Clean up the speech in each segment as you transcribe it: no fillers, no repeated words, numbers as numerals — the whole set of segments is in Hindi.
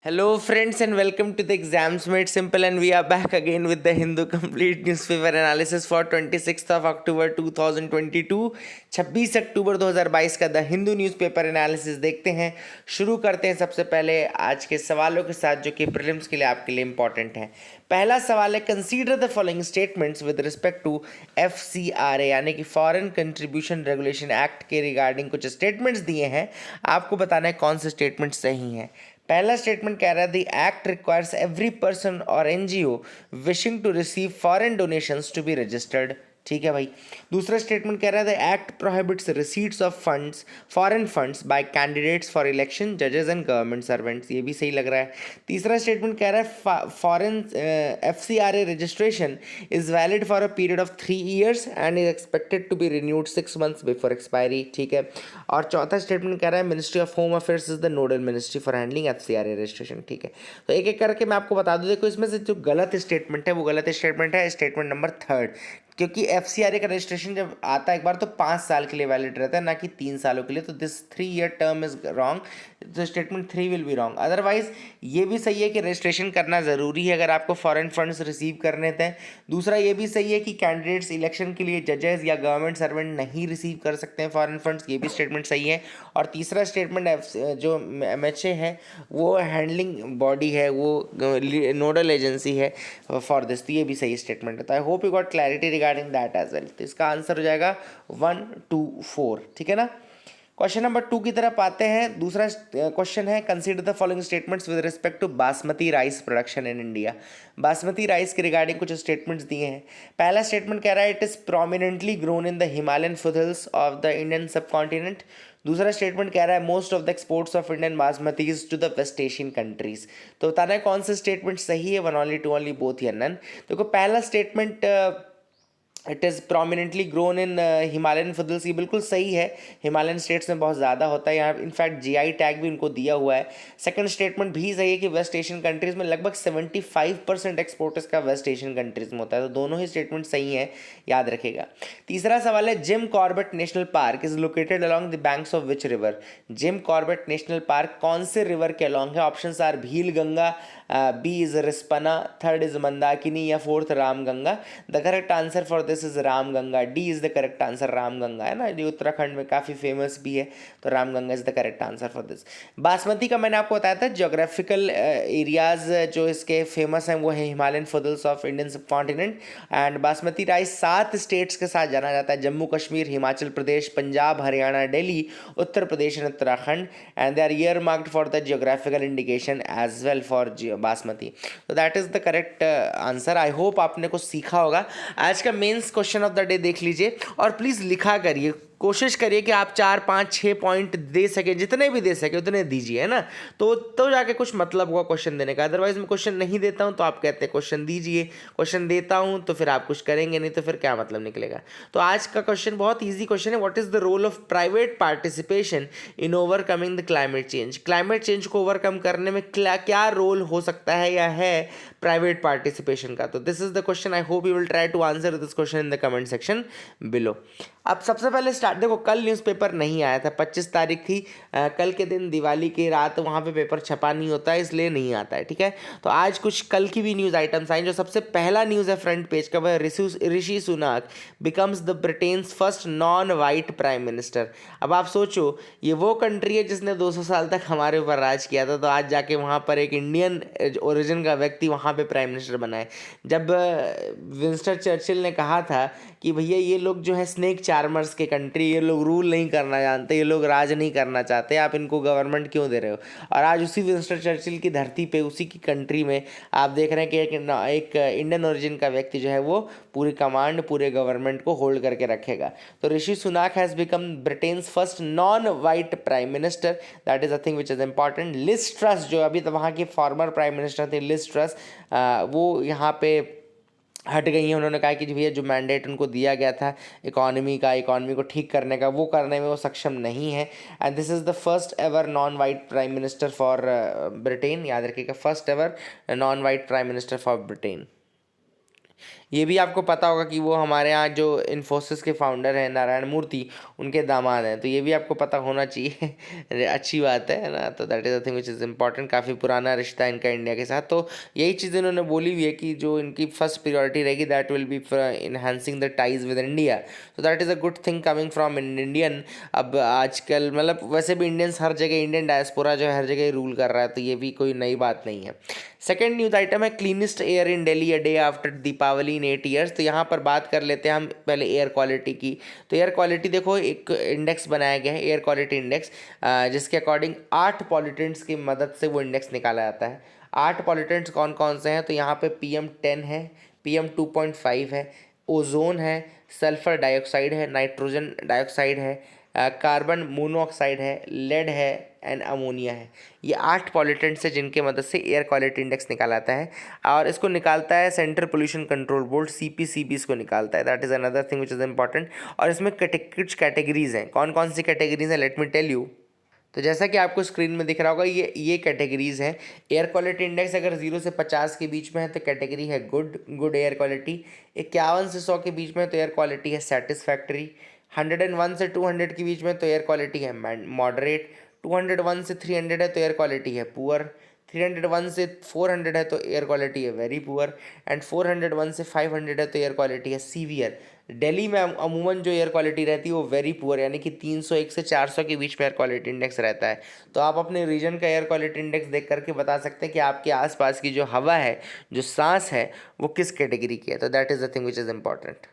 Hello, friends, and welcome to the Exams Made Simple. And we are back again with the Hindu Complete Newspaper Analysis for 26th of October 2022. 26 अक्टूबर 2022 का द हिंदू न्यूज़पेपर एनालिसिस देखते हैं। शुरू करते हैं सबसे पहले आज के सवालों के साथ जो कि प्रीलिम्स के लिए आपके लिए इंपॉर्टेंट है। पहला सवाल है, consider the following statements with respect to FCRA यानी कि फॉरेन कंट्रीब्यूशन रेगुलेशन एक्ट के रिगार्डिंग कुछ स्टेटमेंट्स दिए हैं। आपको बताना है कौन से स्टेटमेंट सही हैं। पहला स्टेटमेंट कह रहा है, the act requires every person और NGO wishing to receive foreign donations to be registered. ठीक है भाई। दूसरा स्टेटमेंट कह रहा है, the act prohibits receipts of funds foreign funds by candidates for election जजेस एंड गवर्नमेंट सर्वेंट्स। ये भी सही लग रहा है। तीसरा स्टेटमेंट कह रहा है, foreign FCRA registration is valid for a period of 3 years and is expected to be renewed 6 months before expiry. ठीक है। और चौथा स्टेटमेंट कह रहा है, ministry of home affairs is the nodal ministry for handling FCRA registration. ठीक है। तो एक एक करके मैं आपको बता दूं। देखो, इसमें से जो गलत स्टेटमेंट है वो गलत स्टेटमेंट है स्टेटमेंट नंबर 3, क्योंकि FCRA का रजिस्ट्रेशन जब आता है एक बार तो 5 साल के लिए वैलिड रहता है, ना कि 3 सालों के लिए। तो this 3 year term is wrong, तो statement 3 will be wrong. Otherwise ये भी सही है कि रजिस्ट्रेशन करना ज़रूरी है अगर आपको फॉरेन फंड्स रिसीव करने थे। दूसरा ये भी सही है कि कैंडिडेट्स इलेक्शन के लिए जजेस या गवर्नमेंट सर्वेंट नहीं रिसीव कर सकते हैं फॉरेन फंड्स, ये भी स्टेटमेंट सही है। और तीसरा स्टेटमेंट जो MHA है वो हैंडलिंग बॉडी है, वो नोडल एजेंसी है फॉर दिस, तो ये भी सही स्टेटमेंट है। तो I hope you got clarity regarding that as well. तो इसका आंसर हो जाएगा 1, 2, 4। ठीक है ना। क्वेश्चन नंबर 2 की तरफ आते हैं। दूसरा क्वेश्चन है, consider the following statements with respect to basmati rice production in India. Basmati rice के रिगार्डिंग कुछ स्टेटमेंट्स दिए हैं। पहला स्टेटमेंट कह रहा है, it is prominently grown in the Himalayan foothills of the Indian sub continent. दूसरा स्टेटमेंट कह रहा है, most of the exports of Indian basmatis to the West Asian countries. तो बताना है कौन सा स्टेटमेंट सही है, 1 only 2 only both या नन। देखो, पहला statement it is prominently grown in Himalayan foothills, ये बिल्कुल सही है। हिमालयन स्टेट्स में बहुत ज़्यादा होता है, यहाँ इनफैक्ट GI टैग भी उनको दिया हुआ है। सेकंड स्टेटमेंट भी सही है कि वेस्ट एशियन कंट्रीज़ में लगभग 75% एक्सपोर्ट इसका वेस्ट एशियन कंट्रीज़ में होता है। तो दोनों ही स्टेटमेंट सही हैं, याद रखेगा। तीसरा सवाल है, Jim Corbett National Park is located along the banks of which river. Jim Corbett National Park कौन से रिवर के अलॉन्ग है? Options are Bhil Ganga, B is Rispana, third is Mandakini या fourth Ramganga. The correct answer for this is Ramganga. D is the correct answer. Ramganga है ना, जो उत्तराखंड में काफ़ी फेमस भी है, तो Ramganga is the correct answer for this. Basmati का मैंने आपको बताया था, जोग्राफिकल एरियाज जो इसके फेमस हैं वो है Himalayan foothills of Indian sub continent. And basmati rice 7 states के साथ जाना जाता है, Jammu Kashmir, Himachal Pradesh, Punjab, Haryana, Delhi, Uttar Pradesh and Uttarakhand. And they are earmarked for the geographical indication as well for basmati. तो that is the correct answer. I hope आपने कुछ सीखा होगा। आज का mains question of the day देख लीजिए और प्लीज़ लिखा करिए, कोशिश करिए कि आप 4, 5, 6 पॉइंट दे सके, जितने भी दे सके उतने दीजिए, है ना। तो जाके कुछ मतलब हुआ क्वेश्चन देने का। अदरवाइज मैं क्वेश्चन नहीं देता हूँ तो आप कहते हैं क्वेश्चन दीजिए, क्वेश्चन देता हूँ तो फिर आप कुछ करेंगे नहीं, तो फिर क्या मतलब निकलेगा। तो आज का क्वेश्चन बहुत ईजी क्वेश्चन है, what is the role of private participation in overcoming the climate change. Climate change को ओवरकम करने में क्या रोल हो सकता है या है प्राइवेट पार्टिसिपेशन का। तो this is the question. I hope you will try to answer this question in the comment section below. अब सबसे पहले स्टार्ट, देखो कल न्यूज़पेपर नहीं आया था, 25 तारीख थी। कल के दिन दिवाली की रात वहाँ पे पेपर छपा नहीं होता है, इसलिए नहीं आता है। ठीक है। तो आज कुछ कल की भी न्यूज़ आइटम्स आई। जो सबसे पहला न्यूज़ है फ्रंट पेज का, वह Rishi Sunak becomes the Britain's first non white prime minister. अब आप सोचो, ये वो कंट्री है जिसने 200 साल तक हमारे ऊपर राज किया था, तो आज जाके वहाँ पर एक इंडियन ओरिजिन का व्यक्ति वहाँ पे प्राइम मिनिस्टर बना है। जब विंस्टन चर्चिल ने कहा था कि भैया ये लोग जो है स्नेक चार्मर्स के कंट्री, ये लोग रूल नहीं करना जानते, ये लोग राज नहीं करना चाहते, आप इनको गवर्नमेंट क्यों दे रहे हो। और आज उसी विंस्टन चर्चिल की धरती पे, उसी की कंट्री में आप देख रहे हैं कि एक इंडियन ओरिजिन का व्यक्ति जो है वो पूरी कमांड, पूरे गवर्नमेंट को होल्ड करके रखेगा। तो Rishi Sunak has become Britain's first non white prime minister. That is a thing which is important. Liz Truss, जो अभी तो वहाँ के फॉर्मर प्राइम मिनिस्टर थे, लिज ट्रस, वो यहाँ पे हट गई हैं। उन्होंने कहा कि भैया जो मैंडेट उनको दिया गया था इकोनॉमी को ठीक करने का, वो करने में वो सक्षम नहीं है। And this is the first ever non white prime minister for Britain. याद रखिएगा, first ever non white prime minister for Britain. ये भी आपको पता होगा कि वो हमारे यहाँ जो इन्फोसिस के फाउंडर हैं नारायण मूर्ति, उनके दामाद हैं, तो ये भी आपको पता होना चाहिए। अच्छी बात है ना। तो that is the thing which is important. काफ़ी पुराना रिश्ता है इनका इंडिया के साथ। तो यही चीज़ इन्होंने बोली हुई है कि जो इनकी फर्स्ट प्रियोरिटी रहेगी that will be enhancing the ties with India. तो that is a good thing coming from Indian. अब आजकल मतलब वैसे भी इंडियंस हर जगह, इंडियन डायस्पोरा जो है हर जगह रूल कर रहा है, तो ये भी कोई नई बात नहीं है। सेकेंड न्यूज़ आइटम है cleanest air in Delhi a day after Deepavali in 8 years। तो यहाँ पर बात कर लेते हैं हम पहले एयर क्वालिटी की। तो एयर क्वालिटी देखो, एक इंडेक्स बनाया गया है एयर क्वालिटी इंडेक्स, जिसके अकॉर्डिंग 8 पॉल्यूटेंट्स की मदद से वो इंडेक्स निकाला जाता है। 8 पॉल्यूटेंट्स कौन कौन से हैं? तो यहाँ पे PM10 है, PM2.5 है, ओजोन है, सल्फर डाइऑक्साइड है, नाइट्रोजन डाइऑक्साइड है, कार्बन मोनोऑक्साइड है, लेड है एंड अमोनिया है। ये 8 पॉल्यूटेंट्स है जिनके मदद से एयर क्वालिटी इंडेक्स निकाला जाता है, और इसको निकालता है central pollution control board, CPCB इसको निकालता है। That is another thing which is important. और इसमें कुछ कैटेगरीज हैं। कौन कौन सी कैटेगरीज हैं? Let me tell you. तो जैसा कि आपको स्क्रीन में दिख रहा होगा, ये कैटेगरीज हैं। एयर क्वालिटी इंडेक्स अगर 0 से 50 के बीच में है तो कैटेगरी है गुड एयर क्वालिटी। 51 से 100 के बीच में तो एयर क्वालिटी है सेटिस्फैक्ट्री। 101 से 200 के बीच में तो एयर क्वालिटी है मॉडरेट। 201 से 300 है तो एयर क्वालिटी है पुअर। 301 से 400 है तो एयर क्वालिटी है वेरी पुअर। एंड 401 से 500 है तो एयर क्वालिटी है सीवियर। दिल्ली में अमूमन जो एयर क्वालिटी रहती है वो वेरी पुअर, यानी कि 301 से 400 के बीच में एयर क्वालिटी इंडेक्स रहता है। तो आप अपने रीजन का एयर क्वालिटी इंडेक्स देख करके बता सकते हैं कि आपके आसपास की जो हवा है, जो सांस है, वो किस कैटेगरी की है। तो that is the thing which is important.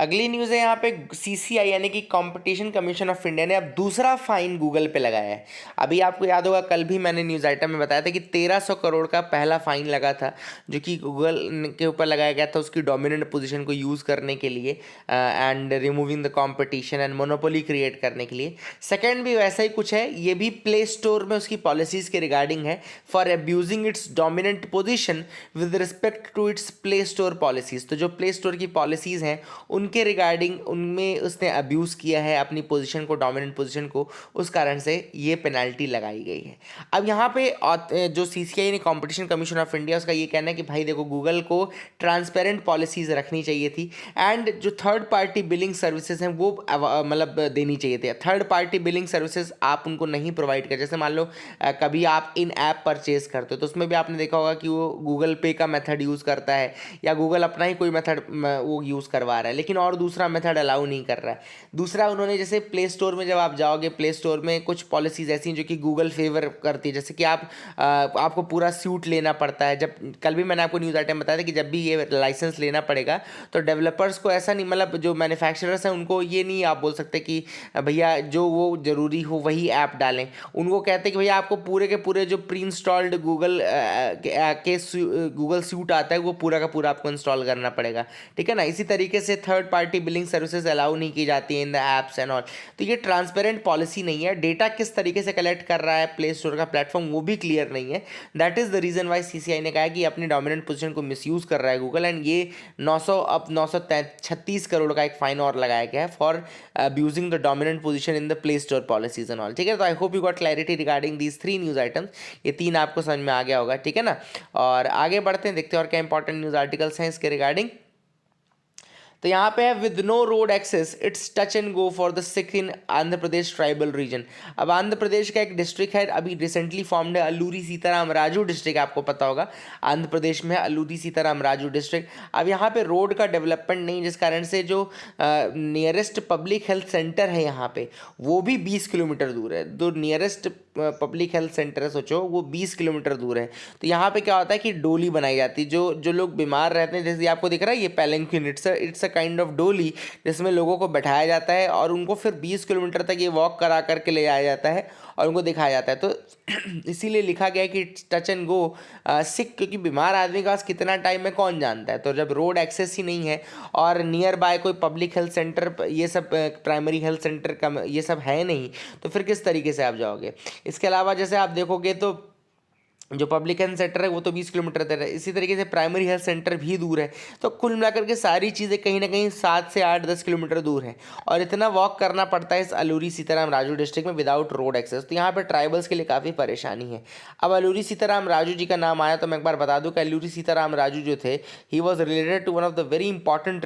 अगली न्यूज़ है यहाँ पे CCI यानी कि कंपटीशन कमीशन ऑफ इंडिया ने अब दूसरा फाइन गूगल पे लगाया है। अभी आपको याद होगा, कल भी मैंने न्यूज़ आइटम में बताया था कि 1300 करोड़ का पहला फाइन लगा था, जो कि गूगल के ऊपर लगाया गया था उसकी डोमिनेंट पोजीशन को यूज़ करने के लिए and removing the competition and monopoly create करने के लिए। सेकेंड भी वैसा ही कुछ है, ये भी प्ले स्टोर में उसकी पॉलिसीज़ के रिगार्डिंग है, for abusing its dominant position with respect to its play store policies. तो जो प्ले स्टोर की पॉलिसीज़ हैं उनके रिगार्डिंग, उनमें उसने अब्यूज़ किया है अपनी पोजीशन को, डोमिनेंट पोजीशन को, उस कारण से ये पेनल्टी लगाई गई है। अब यहाँ पे जो CCI ने कंपटीशन कमीशन ऑफ इंडिया, उसका ये कहना है कि भाई देखो, गूगल को ट्रांसपेरेंट पॉलिसीज़ रखनी चाहिए थी एंड जो थर्ड पार्टी बिलिंग सर्विसेज हैं वो मतलब देनी चाहिए थे। थर्ड पार्टी बिलिंग सर्विसेज आप उनको नहीं प्रोवाइड कर, जैसे मान लो कभी आप इन ऐप परचेज करते हो तो उसमें भी आपने देखा होगा कि वो गूगल पे का मेथड यूज़ करता है या गूगल अपना ही कोई मेथड वो यूज़ करवा रहा है, लेकिन और दूसरा मेथड अलाउ नहीं कर रहा है। दूसरा, उन्होंने जैसे प्ले स्टोर में जब आप जाओगे, प्ले स्टोर में कुछ पॉलिसीज़ ऐसी हैं जो कि गूगल फेवर करती है, जैसे कि आपको पूरा सूट लेना पड़ता है। जब कल भी मैंने आपको न्यूज़ आइटम बताया था कि जब भी ये लाइसेंस लेना पड़ेगा तो डेवलपर्स को ऐसा नहीं, मतलब जो मैन्युफैक्चरर्स हैं उनको ये नहीं आप बोल सकते कि भैया जो वो ज़रूरी हो वही ऐप डालें। उनको कहते हैं कि भैया आपको पूरे के पूरे जो प्री इंस्टॉल्ड गूगल सूट आता है वो पूरा का पूरा आपको इंस्टॉल करना पड़ेगा, ठीक है ना। इसी तरीके से third party billing services allow नहीं की जाती है in the apps and all. तो ये ट्रांसपेरेंट पॉलिसी नहीं है। डेटा किस तरीके से कलेक्ट कर रहा है प्ले स्टोर का प्लेटफॉर्म वो भी क्लियर नहीं है। That is the reason why CCI ने कहा कि अपनी डोमिनेंट पोजीशन को मिसयूज़ कर रहा है गूगल, एंड ये 936 करोड़ का एक फाइन और लगाया गया है for abusing the dominant position in the play store policies and all, ठीक है। तो I hope you got clarity regarding these 3 news items. ये 3 आपको समझ में आ गया होगा, ठीक है ना। और आगे बढ़ते हैं, देखते हैं और क्या इंपॉर्टेंट न्यूज़ आर्टिकल्स हैं इसके रिगार्डिंग। तो यहाँ पे है with no road access it's touch and go for the sick in Andhra Pradesh tribal region. अब आंध्र प्रदेश का एक डिस्ट्रिक्ट है, अभी रिसेंटली फॉर्म्ड है, अल्लूरी सीताराम राजू डिस्ट्रिक्ट, आपको पता होगा आंध्र प्रदेश में है अल्लूरी सीताराम राजू डिस्ट्रिक्ट। अब यहाँ पे रोड का डेवलपमेंट नहीं, जिस कारण से जो नियरेस्ट पब्लिक हेल्थ सेंटर है यहाँ पे वो भी 20 किलोमीटर दूर है। जो नियरेस्ट पब्लिक हेल्थ सेंटर है, सोचो, वो 20 किलोमीटर दूर है। तो यहाँ पे क्या होता है कि डोली बनाई जाती है, जो लोग बीमार रहते हैं, जैसे आपको दिख रहा है ये पैलेंक्विन, इट्स अ काइंड ऑफ डोली, जिसमें लोगों को बैठाया जाता है और उनको फिर 20 किलोमीटर तक ये वॉक करा करके ले जाया जाता है और उनको दिखाया जाता है। तो इसीलिए लिखा गया है कि टच एंड गो सिक, क्योंकि बीमार आदमी के पास कितना टाइम है कौन जानता है। तो जब रोड एक्सेस ही नहीं है और नियर बाय कोई पब्लिक हेल्थ सेंटर, ये सब प्राइमरी हेल्थ सेंटर का ये सब है नहीं, तो फिर किस तरीके से आप जाओगे। इसके अलावा जैसे आप देखोगे तो जो पब्लिक हेल्थ सेंटर है वो तो 20 किलोमीटर दूर है, इसी तरीके से प्राइमरी हेल्थ सेंटर भी दूर है। तो कुल मिलाकर के सारी चीज़ें कहीं ना कहीं 7 से 8-10 किलोमीटर दूर है, और इतना वॉक करना पड़ता है इस अलूरी सीताराम राजू डिस्ट्रिक्ट में विदाउट रोड एक्सेस। तो यहाँ पे ट्राइबल्स के लिए काफ़ी परेशानी है। अब अलूरी सीताराम राजू जी का नाम आया तो मैं एक बार बता दूं कि अलूरी सीताराम राजू जो थे, he was related to one of the very important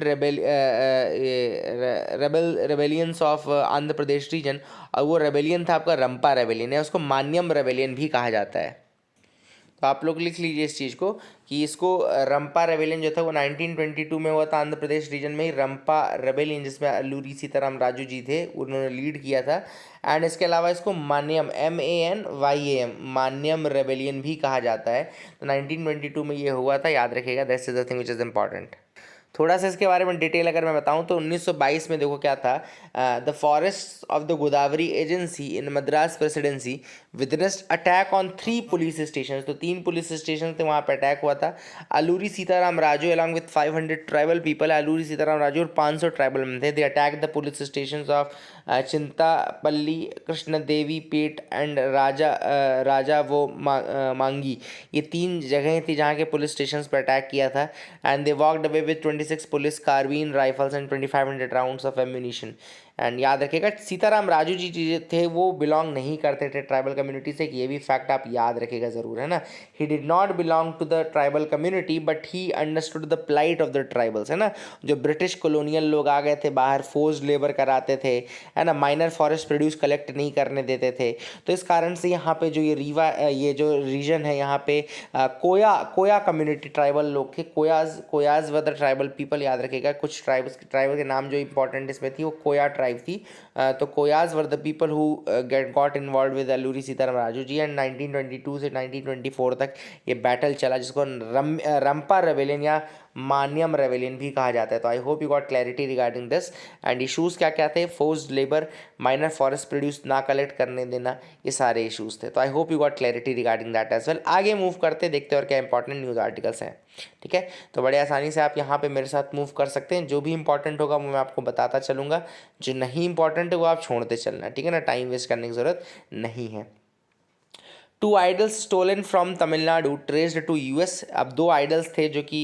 rebellions of Andhra Pradesh region, और वो रेबेलियन था आपका रंपा रेबेलियन, है उसको मान्यम रेबेलियन भी कहा जाता है। तो आप लोग लिख लीजिए इस चीज़ को कि इसको रंपा रेबेलियन जो था वो 1922 में हुआ था आंध्र प्रदेश रीजन में ही, रंपा रेबेलियन, जिसमें अलूरी सीताराम राजू जी थे, उन्होंने लीड किया था। एंड इसके अलावा इसको मान्यम MANYAM मान्यम रेबेलियन भी कहा जाता है। तो 1922 में ये हुआ था, याद रखिएगा, that's is the thing which is important. थोड़ा सा इसके बारे में डिटेल अगर मैं बताऊं तो 1922 में देखो क्या था, the forest of the Godavari agency in Madras presidency witnessed attack on 3 police station. तो 3 पुलिस स्टेशन थे, वहाँ पर अटैक हुआ था। Alluri Sitarama Raju along with 500 tribal people, Alluri Sitarama Raju और 500 ट्राइबल में थे, they attack the police station of Chintapalli, Krishnadevipeta and Rajavommangi. ये 3 जगहें थी जहाँ के पुलिस स्टेशन पर अटैक किया था। And they walked away with 26 police carbene rifles and 2500 rounds of ammunition. And याद रखिएगा सीताराम राजू जी थे वो बिलोंग नहीं करते थे ट्राइबल कम्युनिटी से, ये भी फैक्ट आप याद रखिएगा ज़रूर, है ना। He did not belong to the tribal community but he understood the plight of the tribals, है ना। जो ब्रिटिश कॉलोनियल लोग आ गए थे बाहर, फोर्स्ड लेबर कराते थे, है ना, माइनर फॉरेस्ट प्रोड्यूस कलेक्ट नहीं करने देते थे। तो इस कारण से यहाँ पे जो ये जो रीजन है यहाँ पे कोया कम्युनिटी ट्राइबल लोग थे, कोयाज व द ट्राइबल पीपल, याद रखिएगा। कुछ ट्राइबल के नाम जो इंपॉर्टेंट इसमें थी वो कोया ट्राइब थी। तो Koyas were the people who got involve with Alluri Sitarama Raju ji. And 1922 से 1924 तक ये बैटल चला, जिसको रंपा रेबेलियन या मान्यम रेबेलियन भी कहा जाता है। तो I hope you got clarity regarding this. And issues क्या क्या थे, forced labour, minor forest produce ना कलेक्ट करने देना, ये सारे इशूज़ थे। तो I hope you got clarity regarding that as well. आगे मूव करते देखते और क्या इंपॉर्टेंट न्यूज़ आर्टिकल्स हैं, ठीक है। तो बड़े आसानी से आप यहाँ पे मेरे साथ मूव कर सकते हैं, जो भी इंपॉर्टेंट होगा वो मैं आपको बताता चलूँगा, जो नहीं इंपॉर्टेंट है वो आप छोड़ते चलना, ठीक है ना, टाइम वेस्ट करने की ज़रूरत नहीं है। 2 idols stolen from Tamil Nadu traced to US। अब 2 आइडल्स थे जो कि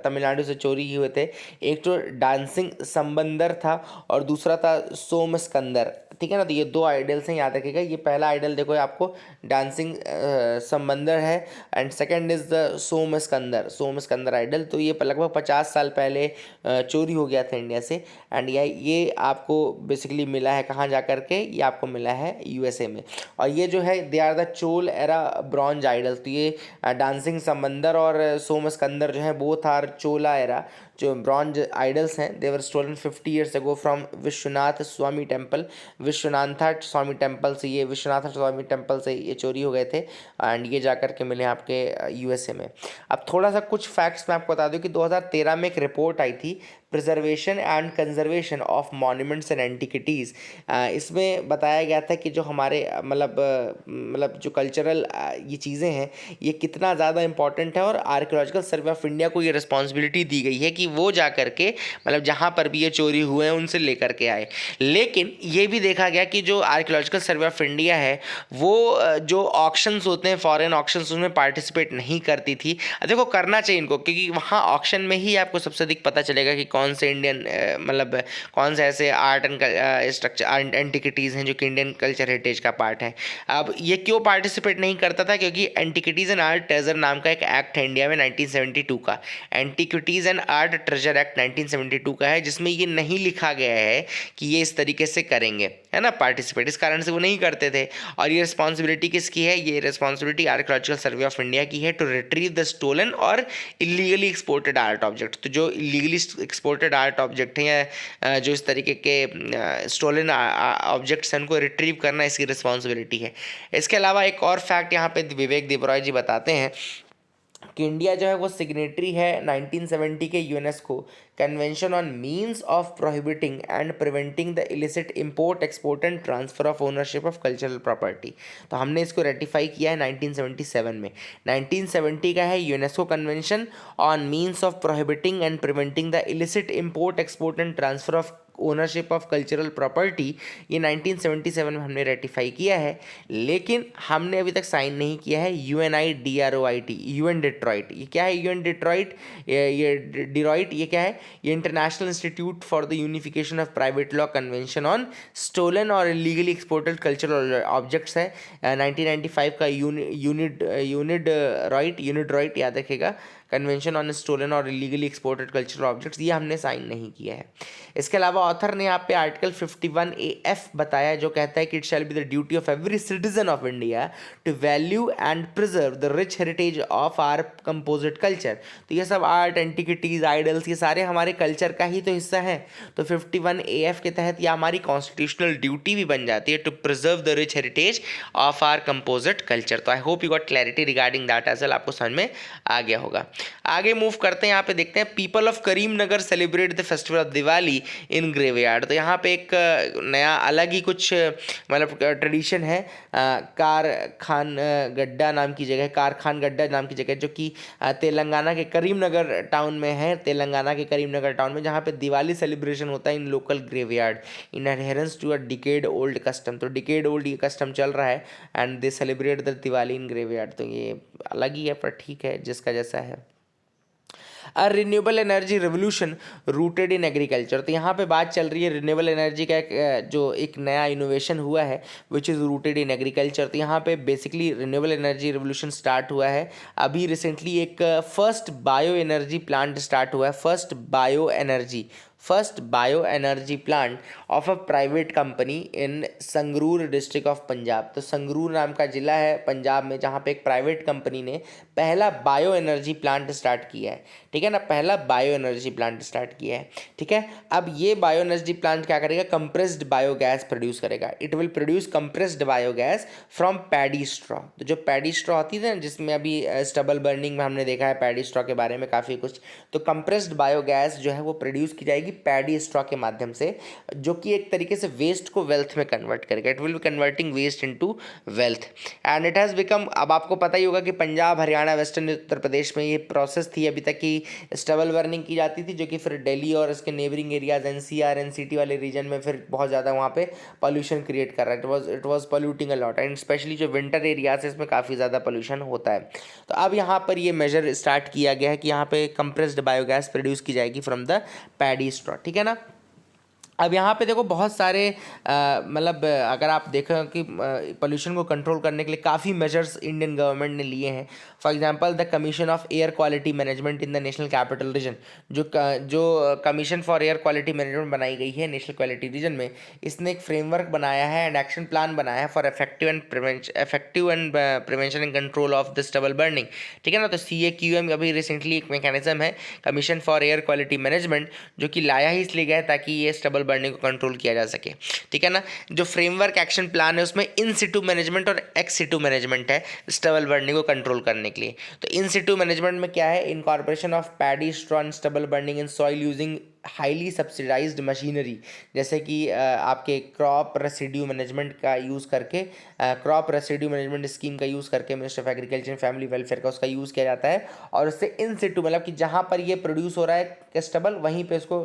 तमिलनाडु से चोरी हुए थे। एक तो डांसिंग संबंदर था और दूसरा था सोमस्कंदर, ठीक है ना। तो ये 2 आइडल्स हैं, याद रखिएगा। ये पहला आइडल देखो आपको डांसिंग संबंदर है, and second is the Somaskandar idol. तो ये लगभग 50 साल पहले चोरी हो गया था इंडिया से, एंड ये आपको बेसिकली मिला है कहाँ जा कर के, ये आपको मिला है USA में। और ये जो है they are the Chola era bronze idols. तो ये डांसिंग समंदर और सोमस्कंदर जो है बोथ आर चोला एरा जो ब्रॉन्ज आइडल्स हैं। They were stolen 50 years ago from Vishwanath Swamy temple, Vishwanath Swamy temple से, ये विश्वनाथ स्वामी टेम्पल से ये चोरी हो गए थे, एंड ये जाकर के मिले आपके USA में। अब थोड़ा सा कुछ फैक्ट्स मैं आपको बता दूं कि 2013 में एक रिपोर्ट आई थी, preservation and conservation of monuments and antiquities. इसमें बताया गया था कि जो हमारे मतलब जो कल्चरल ये चीज़ें हैं ये कितना ज़्यादा इंपॉर्टेंट है, और आर्कियोलॉजिकल सर्वे ऑफ इंडिया को ये रिस्पॉन्सिबिलिटी दी गई है कि वो जा करके मतलब जहाँ पर भी ये चोरी हुए हैं उनसे लेकर के आए। लेकिन ये भी देखा गया कि जो आर्कियोलॉजिकल सर्वे ऑफ इंडिया है वो जो ऑक्शंस होते हैं, फॉरेन ऑक्शंस, उसमें पार्टिसिपेट नहीं करती थी। देखो करना चाहिए इनको, क्योंकि वहाँ ऑक्शन में ही आपको सबसे अधिक पता चलेगा कि कौन से इंडियन मतलब कौन से ऐसे आर्ट एंड स्ट्रक्चर एंटिकिटीज़ हैं जो कि इंडियन कल्चर हेरिटेज का पार्ट है। अब ये क्यों पार्टिसिपेट नहीं करता था, क्योंकि एंटिकिटीज़ एंड आर्ट ट्रेजर नाम का एक एक्ट है इंडिया में 1972 का, antiquities and art treasure act 1972 का है, जिसमें ये नहीं लिखा गया है कि ये इस तरीके से करेंगे, है ना, पार्टिसिपेट। इस कारण से वो नहीं करते थे। और ये रिस्पॉन्सिबिलिटी किसकी है, ये responsibility archaeological survey of India की है टू रिट्रीव द स्टोलन और इलीगली एक्सपोर्टेड आर्ट ऑब्जेक्ट। तो जो इलीगली एक्सपोर्टेड आर्ट ऑब्जेक्ट हैं या जो इस तरीके के स्टोलन ऑब्जेक्ट्स हैं उनको रिट्रीव करना इसकी रिस्पॉन्सिबिलिटी है। इसके अलावा एक और फैक्ट यहाँ पे विवेक देबरॉय जी बताते हैं कि इंडिया जो है वो सिग्नेटरी है 1970 के UNESCO convention on means of prohibiting and preventing the illicit import export and transfer of ownership of cultural property. तो हमने इसको रेटिफाई किया है 1977 में। 1970 का है UNESCO convention on means of prohibiting and preventing the illicit import export and transfer of ownership of cultural property, ये 1977 में हमने रेटिफाई किया है, लेकिन हमने अभी तक साइन नहीं किया है UNIDROIT, यूएन डिट्रॉइट। ये क्या है यूएन डिट्रॉइट? ये डिरॉइट ये क्या है? ये international institute for the unification of private law convention on stolen और इलीगली एक्सपोर्टेड कल्चरल ऑब्जेक्ट्स है। 1995 का यूनिड याद रखेगा, कन्वेंशन ऑन स्टोलन और इलीगली एक्सपोर्टेड कल्चरल ऑब्जेक्ट्स, ये हमने साइन नहीं किया है। इसके अलावा ऑथर ने यहाँ पे आर्टिकल 51AF बताया है, जो कहता है कि it shall be the duty of every citizen of India to value and preserve the rich heritage of our composite culture. तो ये सब आर्ट, एंटिक्विटीज, आइडल्स, ये सारे हमारे कल्चर का ही तो हिस्सा है। तो 51AF के तहत यह हमारी कॉन्स्टिट्यूशनल ड्यूटी भी बन जाती है to preserve the rich heritage of our composite culture. तो I hope you got clarity regarding that as well, आपको समझ में आ गया होगा। आगे मूव करते हैं, यहाँ पे देखते हैं people of Karimnagar celebrate the festival of Diwali in graveyard. तो यहाँ पे एक नया अलग ही कुछ मतलब ट्रेडिशन है, कारखान गड्ढा नाम की जगह, कारखान गड्ढा नाम की जगह, जो कि तेलंगाना के करीमनगर टाउन में है, तेलंगाना के करीमनगर टाउन में, जहाँ पे दिवाली सेलिब्रेशन होता है in local graveyard in adherence to a decade old custom. तो डिकेड ओल्ड ये कस्टम चल रहा है and they celebrate the Diwali in graveyard. तो ये अलग ही है पर ठीक है, जिसका जैसा है। अ renewable energy revolution rooted in agriculture. तो यहाँ पे बात चल रही है रिन्यूएबल एनर्जी का जो एक नया इनोवेशन हुआ है which is rooted in agriculture. तो यहाँ पे basically renewable energy revolution start हुआ है। अभी रिसेंटली एक first bio energy plant start हुआ है, first bio energy plant of a private company in Sangrur district of Punjab. तो संगरूर नाम का ज़िला है पंजाब में, जहाँ पे एक प्राइवेट कंपनी ने पहला बायो एनर्जी प्लांट स्टार्ट किया है, ठीक है ना, पहला बायो एनर्जी प्लांट स्टार्ट किया है, ठीक है। अब ये बायो एनर्जी प्लांट क्या करेगा? कंप्रेस्ड बायोगैस प्रोड्यूस करेगा। It will produce compressed biogas from paddy straw. तो जो पैडी स्ट्रॉ होती है ना, जिसमें अभी स्टबल बर्निंग में हमने देखा है पैडी स्ट्रॉ के बारे में काफ़ी कुछ, तो कंप्रेस्ड बायोगैस जो है वो प्रोड्यूस की जाएगी पैडी स्ट्रॉ के माध्यम से, जो कि एक तरीके से वेस्ट को वेल्थ में कन्वर्ट करेगा। It will be converting waste into wealth and it has become, अब आपको पता ही होगा कि पंजाब, हरियाणा, वेस्टर्न उत्तर प्रदेश में ये प्रोसेस थी अभी तक की स्टबल बर्निंग की जाती थी, जो कि फिर दिल्ली और इसके नेबरिंग एरियाज NCR NCT वाले रीजन में फिर बहुत ज़्यादा वहाँ पे पॉल्यूशन क्रिएट कर रहा है। It was polluting a lot and specially जो विंटर एरियाज है इसमें काफ़ी ज़्यादा पॉल्यूशन होता है। तो अब यहाँ पर ये मेजर स्टार्ट किया गया है कि यहाँ पे कंप्रेस्ड बायोगैस प्रोड्यूस की जाएगी फ्रॉम द पैडी स्ट्रॉ, ठीक है ना। अब यहाँ पे देखो बहुत सारे मतलब अगर आप देखें कि पोल्यूशन को कंट्रोल करने के लिए काफ़ी मेजर्स इंडियन गवर्नमेंट ने लिए हैं। For example the commission of air quality management in the national capital region, जो commission for air quality management बनाई गई है नेशनल क्वालिटी रीजन में, इसने एक फ्रेमवर्क बनाया है एंड एक्शन प्लान बनाया है for effective and prevention and control of the stubble burning, ठीक है ना। तो CAQM अभी रिसेंटली एक मैकेनिज्म है commission for air quality management, जो कि लाया ही इसलिए गया है ताकि ये स्टबल बर्निंग को कंट्रोल किया जा सके, ठीक है ना। जो फ्रेमवर्क एक्शन प्लान है उसमें इन सिटू मैनेजमेंट और एक्स सिटू मैनेजमेंट है स्टबल बर्निंग को कंट्रोल करने के लिए। तो इन सिटू मैनेजमेंट में क्या है? Incorporation of paddy straw and stubble burning in soil using highly subsidised machinery, जैसे कि आपके क्रॉप रेसिड्यू मैनेजमेंट का यूज़ करके, क्रॉप रेसिड्यू मैनेजमेंट स्कीम का यूज़ करके minister of agriculture and family welfare का उसका यूज़ किया जाता है, और उससे इन सिटू मतलब कि जहाँ पर ये प्रोड्यूस हो रहा है स्टबल वहीं पे उसको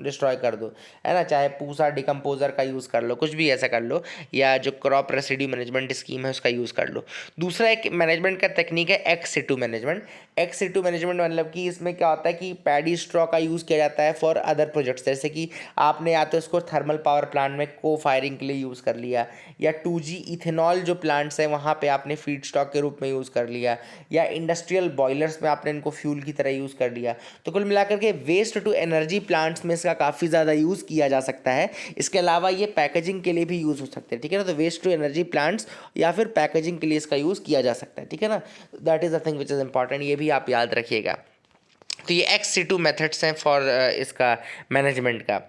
डिस्ट्रॉय कर दो, है ना। चाहे पूसा डिकम्पोजर का यूज़ कर लो, कुछ भी ऐसा कर लो, या जो क्रॉप रेसिड्यू मैनेजमेंट स्कीम है उसका यूज़ कर लो। दूसरा एक मैनेजमेंट का टेक्निक है ex situ management. Ex situ management मतलब कि इसमें क्या होता है कि पैडी स्ट्रॉ का यूज़ किया जाता है फॉर अदर प्रोजेक्ट्स, जैसे कि आपने या तो इसको थर्मल पावर प्लांट में को फायरिंग के लिए यूज़ कर लिया, या 2G इथेनॉल जो प्लांट्स हैं वहाँ पे आपने फीड स्टॉक के रूप में यूज़ कर लिया, या इंडस्ट्रियल बॉयलर्स में आपने इनको फ्यूल की तरह यूज़ कर लिया। तो कुल मिलाकर के वेस्ट टू एनर्जी प्लांट्स में इसका काफ़ी ज़्यादा यूज़ किया जा सकता है। इसके अलावा ये पैकेजिंग के लिए भी यूज़ हो सकते हैं, ठीक है ना। तो वेस्ट टू एनर्जी प्लांट्स या फिर पैकेजिंग के लिए इसका यूज़ किया जा सकता है, ठीक है ना। That is the thing which is important, ये भी आप याद रखिएगा। तो ये एक्स सिटू मेथड्स हैं फॉर इसका मैनेजमेंट का।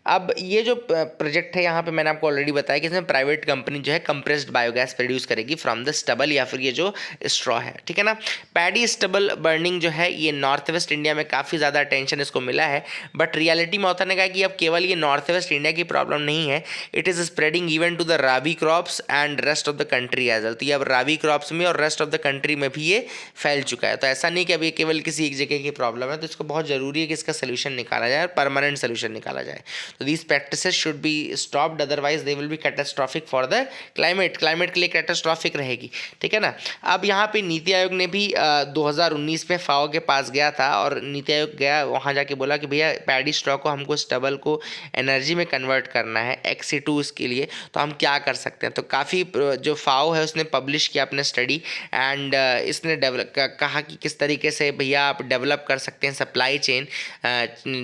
अब ये जो प्रोजेक्ट है यहाँ पे मैंने आपको ऑलरेडी बताया कि इसमें प्राइवेट कंपनी जो है कंप्रेस्ड बायोगैस प्रोड्यूस करेगी फ्रॉम द स्टबल या फिर ये जो स्ट्रॉ है, ठीक है ना। पैडी स्टबल बर्निंग जो है ये नॉर्थ वेस्ट इंडिया में काफ़ी ज़्यादा अटेंशन इसको मिला है, बट रियलिटी में होता ने कहा कि अब केवल ये नॉर्थ वेस्ट इंडिया की प्रॉब्लम नहीं है, it is spreading even to the rabi crops and rest of the country as well. तो ये अब रावी क्रॉप्स में और रेस्ट ऑफ द कंट्री में भी ये फैल चुका है। तो ऐसा नहीं कि अभी केवल किसी एक जगह की प्रॉब्लम है, तो इसको बहुत ज़रूरी है कि इसका सोल्यूशन निकाला जाए और परमानेंट सोल्यूशन निकाला जाए। तो these practices should be stopped, otherwise they will be catastrophic for the climate के लिए कैटास्ट्रॉफिक रहेगी, ठीक है ना। अब यहाँ पे नीति आयोग ने भी 2019 में फाओ के पास गया था और नीति आयोग गया वहाँ जाके बोला कि भैया पैडी स्ट्रॉ को हमको स्टबल को एनर्जी में कन्वर्ट करना है XC2 इसके लिए, तो हम क्या कर सकते हैं। तो काफ़ी जो फाओ है उसने पब्लिश किया अपने स्टडी एंड इसने डेवलप कहा कि किस तरीके से भैया आप डेवलप कर सकते हैं सप्लाई चेन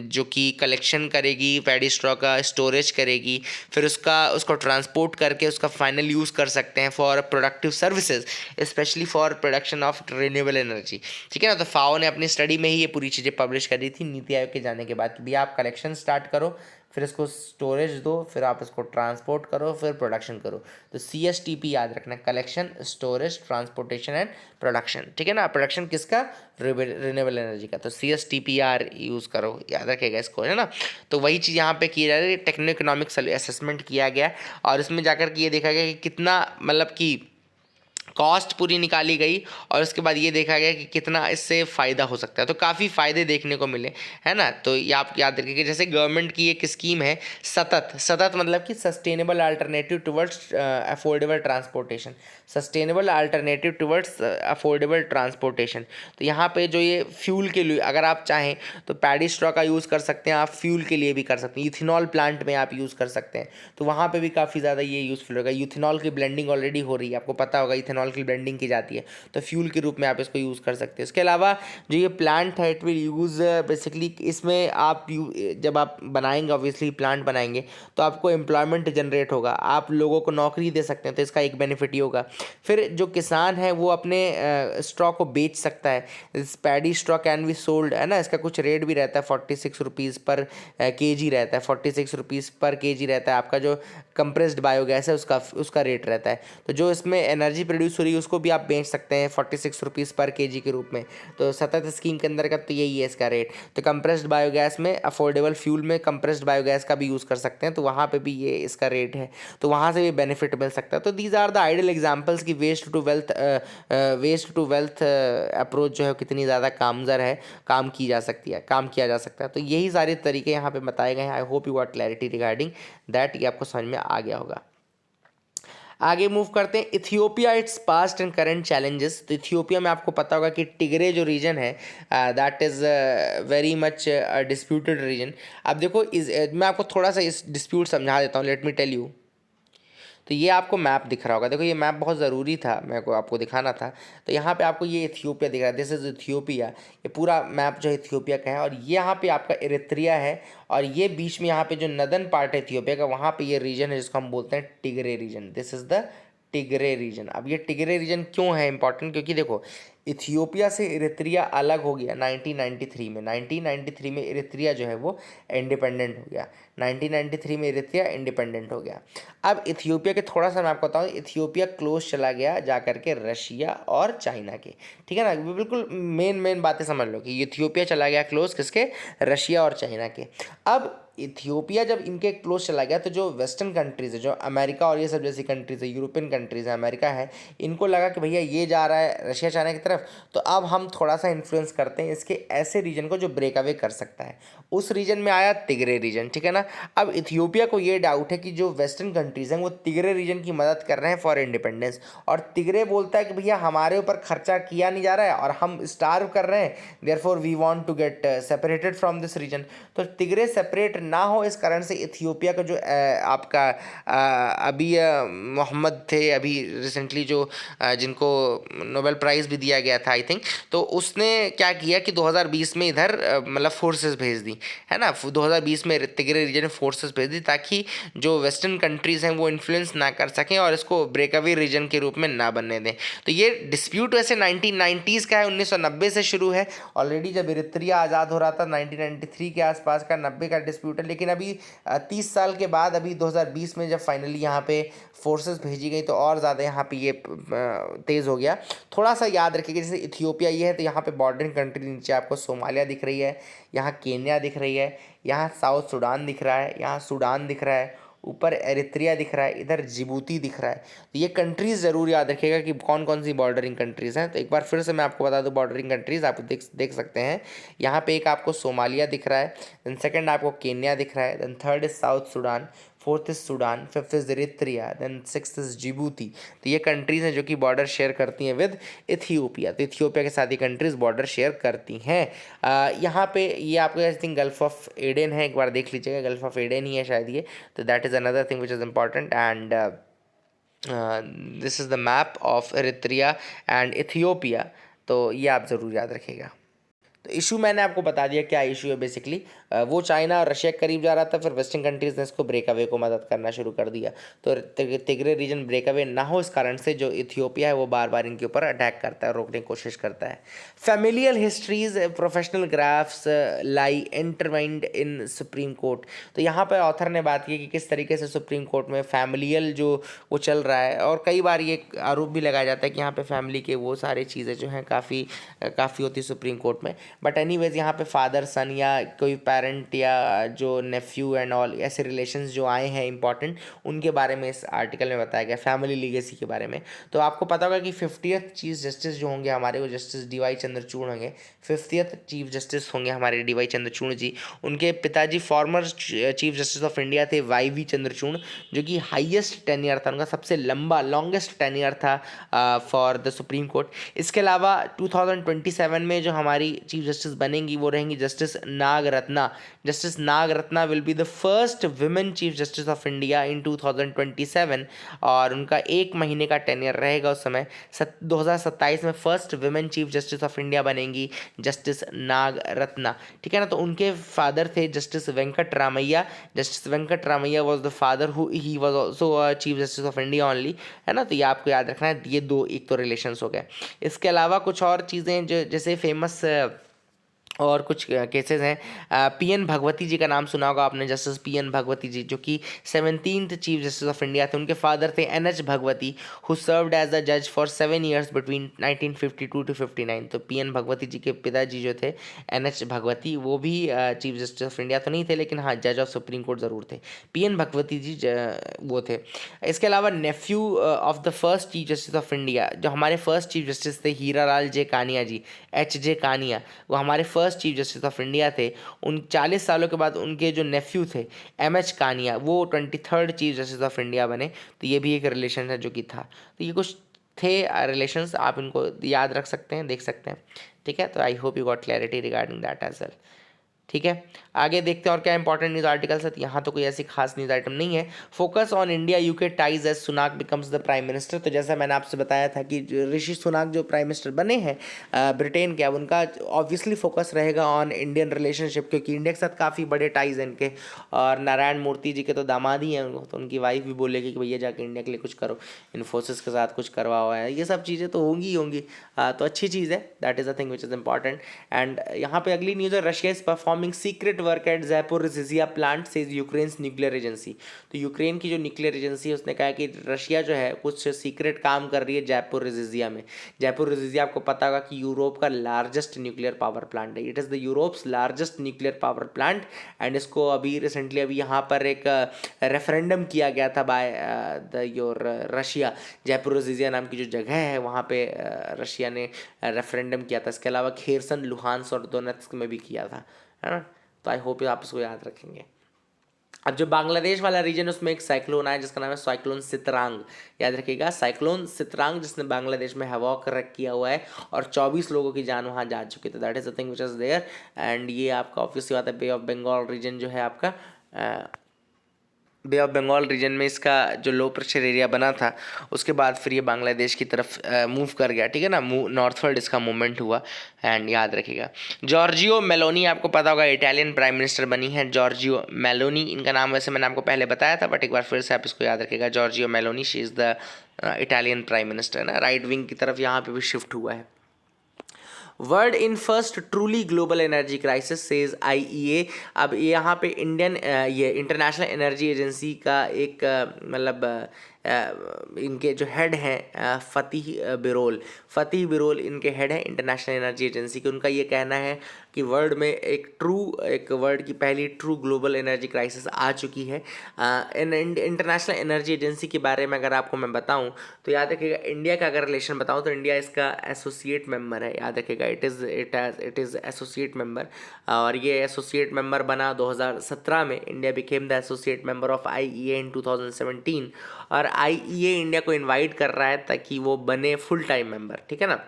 जो कि कलेक्शन करेगी पैडी स्ट्रॉ का, स्टोरेज करेगी, फिर उसको ट्रांसपोर्ट करके उसका फाइनल यूज़ कर सकते हैं for productive services, specially for production of renewable energy, ठीक है ना। तो फाओ ने अपनी स्टडी में ही ये पूरी चीज़ें पब्लिश करी थी नीति आयोग के जाने के बाद कि भैया आप कलेक्शन स्टार्ट करो, फिर इसको स्टोरेज दो, फिर आप इसको ट्रांसपोर्ट करो, फिर प्रोडक्शन करो। तो CSTP याद रखना, collection, storage, transportation and production, ठीक है ना। प्रोडक्शन किसका, रिन्यूएबल एनर्जी का, तो CSTPR यूज़ करो, याद रखेगा इसको, है ना। तो वही चीज़ यहाँ पे की जा रही है, टेक्नो इकोनॉमिक असेसमेंट किया गया और इसमें जाकर के ये देखा गया कि कितना मतलब कि कॉस्ट पूरी निकाली गई और उसके बाद ये देखा गया कि कितना इससे फ़ायदा हो सकता है। तो काफ़ी फ़ायदे देखने को मिले, है ना। तो ये आप याद रखिए कि जैसे गवर्नमेंट की एक स्कीम है सतत मतलब कि sustainable alternative towards affordable transportation, sustainable alternative towards affordable transportation. तो यहाँ पे जो ये फ्यूल के लिए अगर आप चाहें तो पैडी स्ट्रॉ का यूज़ कर सकते हैं, आप फ्यूल के लिए भी कर सकते हैं, इथेनॉल प्लांट में आप यूज़ कर सकते हैं, तो वहाँ पे भी काफ़ी ज़्यादा ये यूज़फुल होगा। इथेनॉल की ब्लेंडिंग ऑलरेडी हो रही है, आपको पता होगा इथेनॉल की ब्लेंडिंग की जाती है, तो फ्यूल के रूप में आप इसको यूज़ कर सकते हैं। इसके अलावा जो ये प्लांट है इट विल यूज़ बेसिकली, इसमें आप जब आप बनाएंगे ऑब्वियसली प्लांट बनाएंगे तो आपको एम्प्लॉयमेंट जनरेट होगा, आप लोगों को नौकरी दे सकते हैं, तो इसका एक बेनिफिट ही होगा। फिर जो किसान है वो अपने स्ट्रॉ को बेच सकता है, paddy straw can be sold, है ना। इसका कुछ रेट भी रहता है, 46 रुपीज़ पर kg रहता है, 46 रुपीज़ पर kg रहता है। आपका जो कंप्रेस्ड बायोगैस है उसका रेट रहता है, तो जो इसमें एनर्जी प्रोड्यूस हो रही है उसको भी आप बेच सकते हैं 46 रुपीज़ पर kg के रूप में। तो सतत स्कीम के अंदर का तो यही है इसका रेट। तो कंप्रेस्ड बायोगैस में, अफोर्डेबल फ्यूल में कंप्रेस्ड बायोगैस का भी यूज़ कर सकते हैं, तो वहाँ पे भी ये इसका रेट है, तो वहाँ से भी बेनिफिट मिल सकता है। तो these are the ideal examples की वेस्ट टू वेल्थ अप्रोच जो है कितनी ज़्यादा कामज़र है, काम किया जा सकता है। तो यही सारे तरीके यहाँ पे बताए गए हैं। आई hope you got clarity regarding that, ये आपको समझ में आ गया होगा। आगे मूव करते हैं, Ethiopia its past and current challenges. तो इथियोपिया में आपको पता होगा कि टिग्रे जो रीजन है that is very much disputed region. अब देखो मैं आपको थोड़ा सा इस डिस्प्यूट समझा देता हूँ, लेट मी टेल यू। तो ये आपको मैप दिख रहा होगा, देखो ये मैप बहुत ज़रूरी था, मेरे को आपको दिखाना था। तो यहाँ पे आपको ये इथियोपिया दिख रहा है, दिस इज़ इथियोपिया, ये पूरा मैप जो है इथियोपिया का है। और ये यहाँ पे आपका इरित्रिया है और ये बीच में यहाँ पे जो नदर्न पार्ट है इथियोपिया का, वहाँ पे ये रीजन है जिसको हम बोलते हैं Tigray reason, this is the Tigray reason. अब ये टिग्रे रीजन क्यों है इंपॉर्टेंट, क्योंकि देखो इथियोपिया से इरित्रिया अलग हो गया 1993 में। 1993 में इरित्रिया जो है वो इंडिपेंडेंट हो गया, 1993 में इरित्रिया इंडिपेंडेंट हो गया। अब इथियोपिया के थोड़ा सा मैं आपको बताऊँ, इथियोपिया क्लोज चला गया जा करके रशिया और चाइना के, ठीक है ना। बिल्कुल मेन बातें समझ लो कि इथियोपिया चला गया क्लोज किसके, रशिया और चाइना के। अब इथियोपिया जब इनके क्लोज चला गया तो जो वेस्टर्न कंट्रीज़ है, जो अमेरिका और ये सब जैसी कंट्रीज़ है, यूरोपियन कंट्रीज़ है, अमेरिका है, इनको लगा कि भैया ये जा रहा है रशिया चाइना की तरफ, तो अब हम थोड़ा सा इन्फ्लुएंस करते हैं इसके ऐसे रीजन को जो ब्रेक अवे कर सकता है। उस रीजन में आया तिग्रे रीजन, ठीक है ना। अब इथियोपिया को ये डाउट है कि जो वेस्टर्न कंट्रीज़ हैं वो तिग्रे रीजन की मदद कर रहे हैं फॉर इंडिपेंडेंस, और तिग्रे बोलता है कि भैया हमारे ऊपर खर्चा किया नहीं जा रहा है और हम स्टार्व कर रहे हैं, therefore we want to get separated from this region. तो तिग्रे सेपरेट ना हो इस कारण से इथियोपिया का जो आपका अभी मोहम्मद थे अभी रिसेंटली जो जिनको नोबेल प्राइज़ भी दिया गया था आई थिंक, तो उसने क्या किया कि 2020 में इधर मतलब फोर्सेस भेज दी, है ना। 2020 में तिग्रे रीजन में फोर्सेस भेज दी ताकि जो वेस्टर्न कंट्रीज़ हैं वो इन्फ्लुएंस ना कर सकें और इसको ब्रेकअवे रीजन के रूप में ना बनने दें। तो ये डिस्प्यूट वैसे 1990s का है, 1990 से शुरू है ऑलरेडी, जब इरित्रिया आज़ाद हो रहा था 1993 के आसपास का, 90 का डिस्प्यूट है। लेकिन अभी 30 साल के बाद अभी 2020 में जब फाइनली यहाँ पे फोर्सेस भेजी गई तो और ज़्यादा यहाँ पे ये तेज़ हो गया। थोड़ा सा याद रखिएगा, जैसे इथियोपिया ये है तो यहाँ पे बॉर्डरिंग कंट्री नीचे आपको सोमालिया दिख रही है, यहाँ केन्या दिख रही है, यहाँ साउथ सूडान दिख रहा है, यहाँ सूडान दिख रहा है, ऊपर एरित्रिया दिख रहा है, इधर जिबूती दिख रहा है। तो ये कंट्रीज़ ज़रूर याद रखिएगा कि कौन कौन सी बॉर्डरिंग कंट्रीज़ हैं। तो एक बार फिर से मैं आपको बता दूं बॉर्डरिंग कंट्रीज़ आप देख सकते हैं। यहाँ पे एक आपको सोमालिया दिख रहा है, देन सेकंड आपको केन्या दिख रहा है, then third is South Sudan, fourth is Sudan, fifth is Eritrea, then sixth is Djibouti. तो ये कंट्रीज़ हैं जो कि बॉर्डर शेयर करती हैं विद इथियोपिया। तो इथियोपिया के साथ ये कंट्रीज़ बॉर्डर शेयर करती हैं। यहाँ पे ये आपको I think gulf of Aden है, एक बार देख लीजिएगा, गल्फ ऑफ एडन ही है शायद ये। तो that is another thing which is important. And this is the map of Eritrea and Ethiopia. तो ये आप ज़रूर याद रखिएगा। तो इशू मैंने आपको बता दिया क्या इशू है बेसिकली। वो चाइना और रशिया के करीब जा रहा था, फिर वेस्टर्न कंट्रीज़ ने इसको ब्रेक अवे को मदद करना शुरू कर दिया। तो तिग्रे रीजन ब्रेक अवे ना हो, इस कारण से जो इथियोपिया है वो बार बार इनके ऊपर अटैक करता है, रोकने की कोशिश करता है। फैमिलियल हिस्ट्रीज प्रोफेशनल ग्राफ्स लाई इंटरवाइंड इन सुप्रीम कोर्ट। तो यहाँ पर ऑथर ने बात की कि किस तरीके से सुप्रीम कोर्ट में फैमिलियल जो वो चल रहा है, और कई बार ये आरोप भी लगाया जाता है कि यहाँ पे फैमिली के वो सारी चीज़ें जो हैं काफ़ी होती सुप्रीम कोर्ट में। बट एनीवेज यहाँ पे फादर सन या कोई पेरेंट या जो नेफ्यू एंड ऑल ऐसे रिलेशंस जो आए हैं इंपॉर्टेंट, उनके बारे में इस आर्टिकल में बताया गया, फैमिली लीगेसी के बारे में। तो आपको पता होगा कि 50th चीफ जस्टिस जो होंगे हमारे, वो जस्टिस डी वाई चंद्रचूड़ होंगे। 50th चीफ जस्टिस होंगे हमारे डी वाई चंद्रचूड़ जी। उनके पिताजी former chief justice of India थे वाई वी चंद्रचूड़, जो कि हाईएस्ट टेन्योर था, उनका सबसे लंबा लॉन्गेस्ट टेन्योर था फॉर द सुप्रीम कोर्ट। इसके अलावा 2027 में जो हमारी चीफ जस्टिस बनेंगी वो रहेंगी justice Nagarathna. Justice Nagarathna will be the first women chief justice of India in 2027, और उनका 1 महीने का टेन्योर रहेगा उस समय। 2027 में first women chief justice of India बनेंगी जस्टिस नागरत्ना, ठीक है ना। तो उनके फादर थे justice Venkat Ramaiah. Justice Venkat Ramaiah was the father who he was also chief justice of India only, है ना। तो ये आपको याद रखना है। ये दो एक तो रिलेशंस हो गए। इसके अलावा कुछ और चीज़ें जो जैसे फेमस और कुछ केसेस हैं। पीएन भगवती जी का नाम सुना होगा आपने, जस्टिस पीएन भगवती जी, जो कि 17th chief justice of India थे। उनके फादर थे N H Bhagwati, who served as a जज फॉर 7 years बिटवीन 1952 to 59। तो पीएन भगवती जी के पिताजी जो थे एनएच भगवती, वो भी चीफ जस्टिस ऑफ इंडिया तो नहीं थे, लेकिन हाँ जज ऑफ सुप्रीम कोर्ट ज़रूर थे। पीएन भगवती जी वो थे। इसके अलावा Neiphiu of the first chief justice of India, जो हमारे फर्स्ट चीफ जस्टिस थे हीरालाल जे कानिया जी, HJ कानिया, वो हमारे first chief justice of India थे। उन 40 सालों के बाद उनके जो नेफ्यू थे MH कानिया, वो 23rd chief justice of India बने। तो ये भी एक रिलेशन है जो कि था। तो ये कुछ थे रिलेशंस, आप इनको याद रख सकते हैं, देख सकते हैं, ठीक है। तो I hope you got clarity regarding that as well, ठीक है। आगे देखते हैं और क्या इंपॉर्टेंट न्यूज़ आर्टिकल्स है। यहाँ तो कोई ऐसी खास न्यूज़ आइटम नहीं है। Focus on India UK ties as Sunak becomes the prime minister. तो जैसा मैंने आपसे बताया था कि ऋषि सुनाक जो प्राइम मिनिस्टर बने हैं ब्रिटेन के, अब उनका ऑब्वियसली फोकस रहेगा ऑन इंडियन रिलेशनशिप, क्योंकि इंडिया के साथ काफ़ी बड़े टाइज हैं इनके। और नारायण मूर्ति जी के तो दामाद ही हैं, तो उनकी वाइफ भी बोलेगी कि भैया जाके इंडिया के लिए कुछ करो, इन्फोसिस के साथ कुछ करवाओ है, ये सब चीज़ें तो होंगी ही होंगी। तो अच्छी चीज़ है, that is a thing which is important. And यहाँ पे अगली न्यूज़ है, Russia is performing secret work at Zaporizhzhia plant says Ukraine's nuclear agency. तो यूक्रेन की जो न्यूक्लियर एजेंसी है उसने कहा कि रशिया जो है कुछ सीक्रेट काम कर रही है ज़ैपोरिज़िया में। ज़ैपोरिज़िया आपको पता होगा कि यूरोप का लार्जेस्ट न्यूक्लियर पावर प्लांट है। It is the Europe's largest nuclear power plant. And इसको अभी रिसेंटली अभी यहाँ पर एक रेफरेंडम किया गया था by the your Russia. Zaporizhzhia नाम की जो जगह है वहाँ पे रशिया ने रेफरेंडम किया था। इसके अलावा खेरसन, लुहांस और दोनेत्स्क में भी किया था, है ना। तो आई होप आप इसको याद रखेंगे। अब जो बांग्लादेश वाला रीजन, उसमें एक साइक्लोन आया जिसका नाम है साइक्लोन सितरांग। याद रखिएगा, साइक्लोन सितरांग, जिसने बांग्लादेश में हवा रख किया हुआ है और 24 लोगों की जान वहाँ जा चुकी थी। That is the thing which is there. And ये आपका ऑब्वियसली बात है, बे ऑफ बंगाल रीजन जो है आपका, बे ऑफ बंगाल रीजन में इसका जो लो प्रेशर एरिया बना था, उसके बाद फिर ये बांग्लादेश की तरफ मूव कर गया, ठीक है ना। नॉर्थवर्ड इसका मूवमेंट हुआ। एंड याद रखिएगा, जॉर्जियो मेलोनी, आपको पता होगा इटालियन प्राइम मिनिस्टर बनी है जॉर्जियो मेलोनी। इनका नाम वैसे मैंने आपको पहले बताया था, बट एक बार फिर से आप इसको याद रखिएगा, Giorgio Meloni, she is the Italian prime minister, ना। राइट विंग की तरफ यहाँ पे भी शिफ्ट हुआ है। World in first truly global energy crisis says IEA। अब यहाँ पे इंडियन ये इंटरनेशनल एनर्जी एजेंसी का एक मतलब इनके जो हेड हैं फ़तीह बिरोल इनके हेड हैं इंटरनेशनल एनर्जी एजेंसी के। उनका ये कहना है कि वर्ल्ड में एक वर्ल्ड की पहली ट्रू ग्लोबल एनर्जी क्राइसिस आ चुकी है। इंटरनेशनल एनर्जी एजेंसी के बारे में अगर आपको मैं बताऊं तो याद रखिएगा, इंडिया का अगर रिलेशन बताऊं तो इंडिया इसका एसोसिएट मेंबर है। याद रखिएगा, इट इज़ एसोसिएट मेंबर, और ये एसोसिएट मेंबर बना 2017 में। India became the associate member of IEA in 2017, और आईईए इंडिया को इनवाइट कर रहा है ताकि वो बने फुल टाइम मेंबर, ठीक है ना।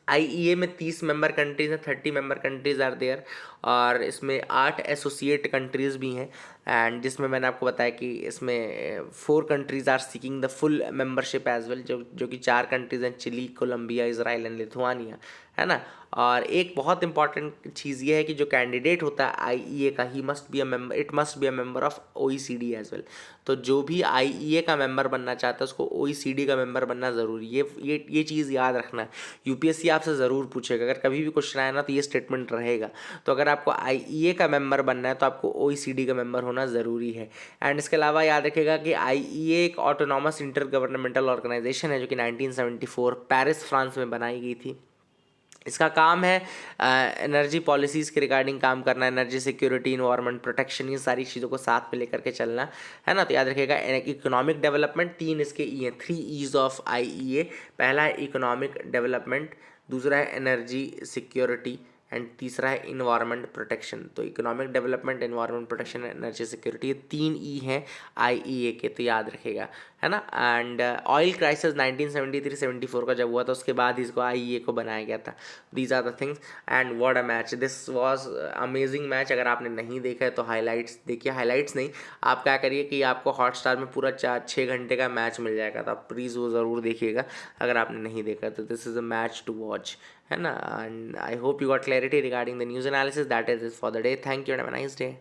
आईईए में 30 मेंबर कंट्रीज हैं, 30 मेंबर कंट्रीज आर देयर, और इसमें 8 एसोसिएट कंट्रीज़ भी हैं। एंड जिसमें मैंने आपको बताया कि इसमें 4 countries are seeking the full membership as well, जो कि 4 कंट्रीज़ हैं, Chile, Colombia, Israel and Lithuania, है ना। और एक बहुत इंपॉर्टेंट चीज़ ये है कि जो कैंडिडेट होता है आईईए का, it must be a member of OECD as well. तो जो भी आईईए का मेंबर बनना चाहता है उसको ओईसीडी का मेंबर बनना ज़रूरी है। ये चीज़ याद रखना है, यूपीएससी आपसे ज़रूर पूछेगा, अगर कभी भी क्वेश्चन आया ना तो ये स्टेटमेंट रहेगा। तो अगर आपको आईईए का मेंबर बनना है तो आपको ओईसीडी का मेंबर होना ज़रूरी है। एंड इसके अलावा याद रखिएगा कि आईईए एक ऑटोनॉमस इंटर गवर्नमेंटल ऑर्गेनाइजेशन है जो कि 1974 पेरिस फ्रांस में बनाई गई थी। इसका काम है एनर्जी पॉलिसीज़ के रिगार्डिंग काम करना, एनर्जी सिक्योरिटी, इन्वायरमेंट प्रोटेक्शन, ये सारी चीज़ों को साथ में लेकर के चलना, है ना। तो याद रखिएगा, इकोनॉमिक डेवलपमेंट, 3 इसके ई हैं, 3 ईज ऑफ आईईए। पहला है इकोनॉमिक डेवलपमेंट, दूसरा है एनर्जी सिक्योरिटी, एंड तीसरा है इन्वायरमेंट प्रोटेक्शन। तो economic development, environment protection, energy security, ये 3 ई हैं आईईए के, तो याद रखेगा, है ना। एंड ऑयल क्राइसिस 1973-74 का जब हुआ था उसके बाद इसको आईईए को बनाया गया था। These are the things, and what a match, this was amazing match. अगर आपने नहीं देखा है तो हाईलाइट्स देखिए, हाईलाइट्स नहीं, आप क्या करिए कि आपको हॉटस्टार में पूरा 4-6 घंटे का मैच मिल जाएगा, तो आप प्लीज़ वो ज़रूर देखिएगा अगर आपने नहीं देखा तो। This is a match to watch, है ना। And I hope you got clarity regarding the news analysis. That is for the day. Thank you and have a nice day.